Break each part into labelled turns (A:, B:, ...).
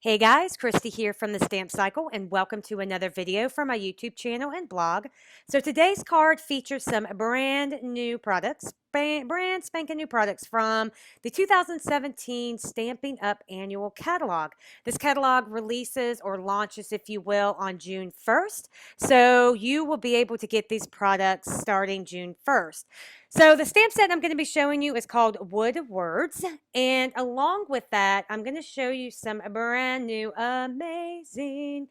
A: Hey guys, Christy here from the Stamp Cycle, and welcome to another video from my YouTube channel and blog. So today's card features some brand new products, brand spanking new products from the 2017 Stampin' Up annual catalog. This catalog releases or launches, if you will, on June 1st. So you will be able to get these products starting June 1st. So the stamp set I'm going to be showing you is called Wood Words. And along with that, I'm going to show you some brand new amazing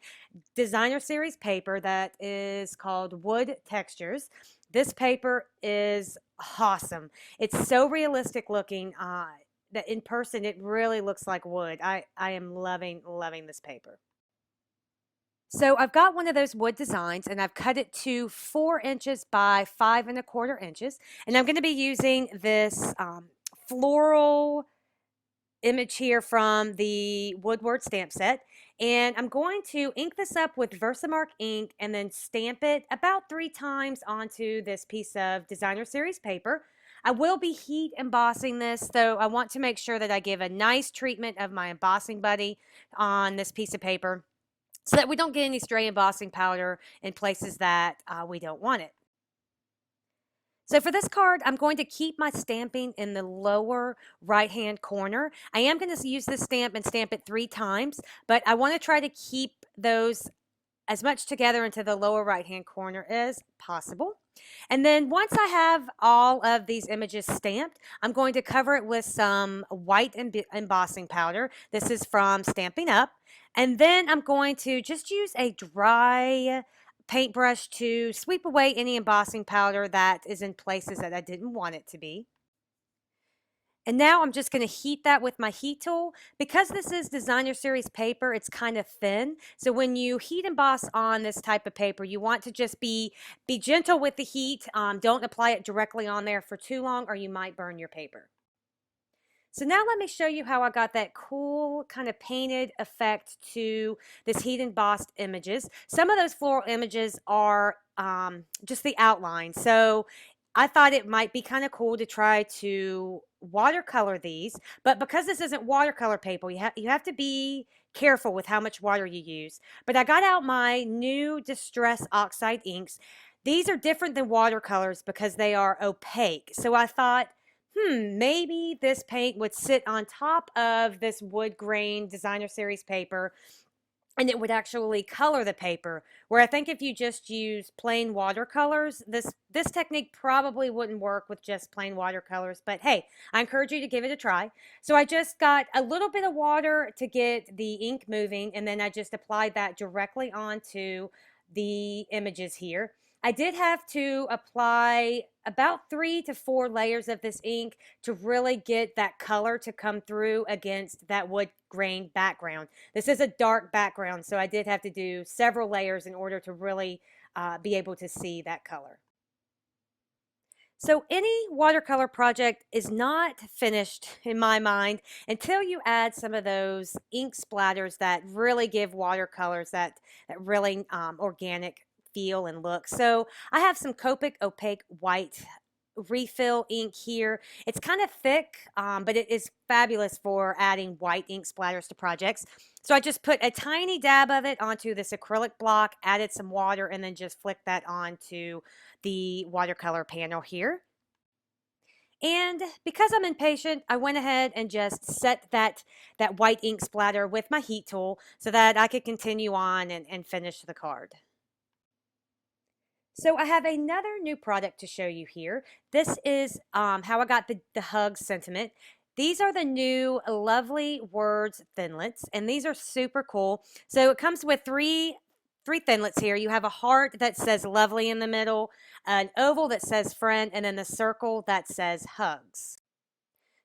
A: designer series paper that is called Wood Textures. This paper is awesome. It's so realistic looking that in person it really looks like wood. I am loving this paper. So I've got one of those wood designs and I've cut it to 4 inches by 5¼ inches. And I'm going to be using this floral image here from the Woodward stamp set. And I'm going to ink this up with Versamark ink and then stamp it about 3 times onto this piece of designer series paper. I will be heat embossing this, so I want to make sure that I give a nice treatment of my embossing buddy on this piece of paper, so that we don't get any stray embossing powder in places that we don't want it. So for this card, I'm going to keep my stamping in the lower right-hand corner. I am going to use this stamp and stamp it 3 times, but I want to try to keep those as much together into the lower right-hand corner as possible. And then once I have all of these images stamped, I'm going to cover it with some white embossing powder. This is from Stampin' Up. And then I'm going to just use a dry paintbrush to sweep away any embossing powder that is in places that I didn't want it to be. And now I'm just going to heat that with my heat tool. Because this is designer series paper, it's kind of thin. So when you heat emboss on this type of paper, you want to just be gentle with the heat. Don't apply it directly on there for too long or you might burn your paper. So now let me show you how I got that cool kind of painted effect to this heat embossed images. Some of those floral images are just the outline. So I thought it might be kind of cool to try to watercolor these, but because this isn't watercolor paper, you have to be careful with how much water you use. But I got out my new Distress Oxide inks. These are different than watercolors because they are opaque. So I thought, maybe this paint would sit on top of this wood grain designer series paper and it would actually color the paper, where I think if you just use plain watercolors, this technique probably wouldn't work with just plain watercolors. But hey, I encourage you to give it a try. So I just got a little bit of water to get the ink moving, and then I just applied that directly onto the images here. I did have to apply about 3 to 4 layers of this ink to really get that color to come through against that wood grain background. This is a dark background, so I did have to do several layers in order to really be able to see that color. So any watercolor project is not finished in my mind until you add some of those ink splatters that really give watercolors that really organic feel and look. So I have some Copic opaque white refill ink here. It's kind of thick, but it is fabulous for adding white ink splatters to projects. So I just put a tiny dab of it onto this acrylic block, added some water, and then just flicked that onto the watercolor panel here. And because I'm impatient, I went ahead and just set that white ink splatter with my heat tool so that I could continue on and finish the card. So I have another new product to show you here. This is how I got the hug sentiment. These are the new Lovely Words Thinlits, and these are super cool. So it comes with three Thinlits here. You have a heart that says lovely in the middle, an oval that says friend, and then the circle that says hugs.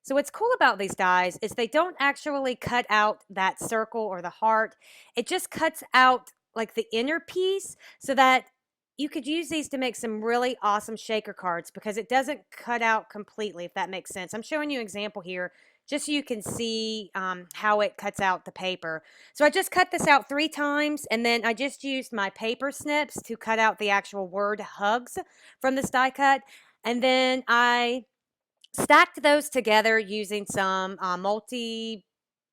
A: So what's cool about these dies is they don't actually cut out that circle or the heart. It just cuts out like the inner piece so that you could use these to make some really awesome shaker cards because it doesn't cut out completely, if that makes sense. I'm showing you an example here just so you can see how it cuts out the paper. So I just cut this out 3 times, and then I just used my paper snips to cut out the actual word hugs from this die cut. And then I stacked those together using some multi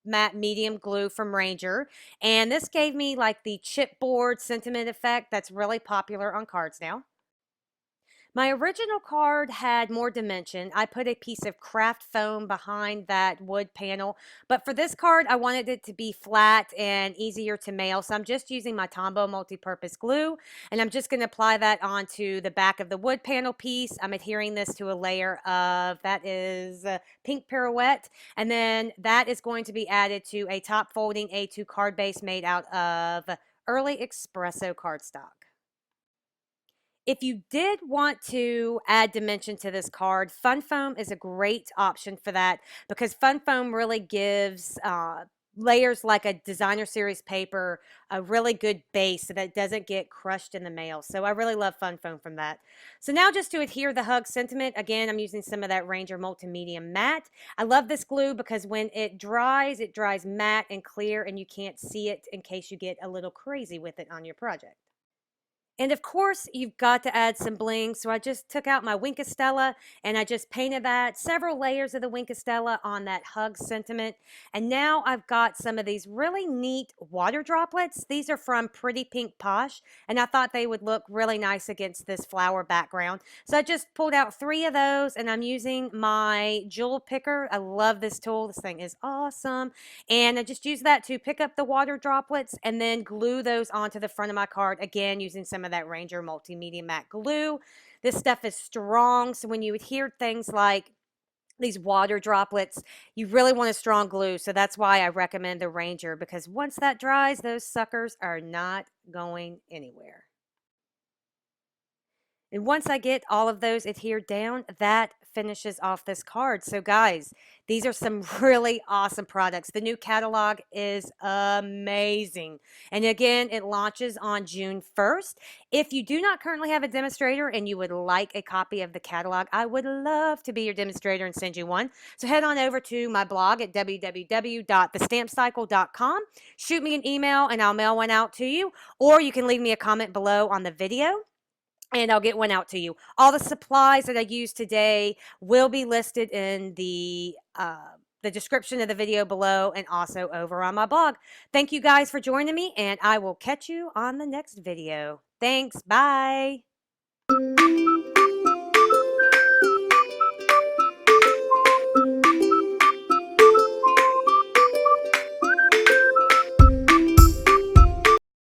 A: matte medium glue from Ranger. And this gave me like the chipboard sentiment effect that's really popular on cards now. My original card had more dimension. I put a piece of craft foam behind that wood panel, but for this card, I wanted it to be flat and easier to mail, so I'm just using my Tombow multi-purpose glue, and I'm just going to apply that onto the back of the wood panel piece. I'm adhering this to a layer of, that is pink pirouette, and then that is going to be added to a top folding A2 card base made out of early espresso cardstock. If you did want to add dimension to this card, Fun Foam is a great option for that because Fun Foam really gives layers like a designer series paper a really good base so that it doesn't get crushed in the mail. So I really love Fun Foam from that. So now just to adhere the hug sentiment, again, I'm using some of that Ranger Multimedia Matte. I love this glue because when it dries matte and clear and you can't see it in case you get a little crazy with it on your project. And of course, you've got to add some bling. So I just took out my Winkostella and I just painted that, several layers of the Winkostella on that hug sentiment. And now I've got some of these really neat water droplets. These are from Pretty Pink Posh, and I thought they would look really nice against this flower background. So I just pulled out 3 of those, and I'm using my jewel picker. I love this tool. This thing is awesome. And I just use that to pick up the water droplets and then glue those onto the front of my card, again, using some of that Ranger Multimedia Matte glue. This stuff is strong, so when you adhere things like these water droplets, you really want a strong glue, so that's why I recommend the Ranger, because once that dries, those suckers are not going anywhere. And once I get all of those adhered down, that finishes off this card. So guys, these are some really awesome products. The new catalog is amazing. And again, it launches on June 1st. If you do not currently have a demonstrator and you would like a copy of the catalog, I would love to be your demonstrator and send you one. So head on over to my blog at www.thestampcycle.com. Shoot me an email and I'll mail one out to you. Or you can leave me a comment below on the video and I'll get one out to you. All the supplies that I used today will be listed in the description of the video below and also over on my blog. Thank you guys for joining me, and I will catch you on the next video. Thanks. Bye.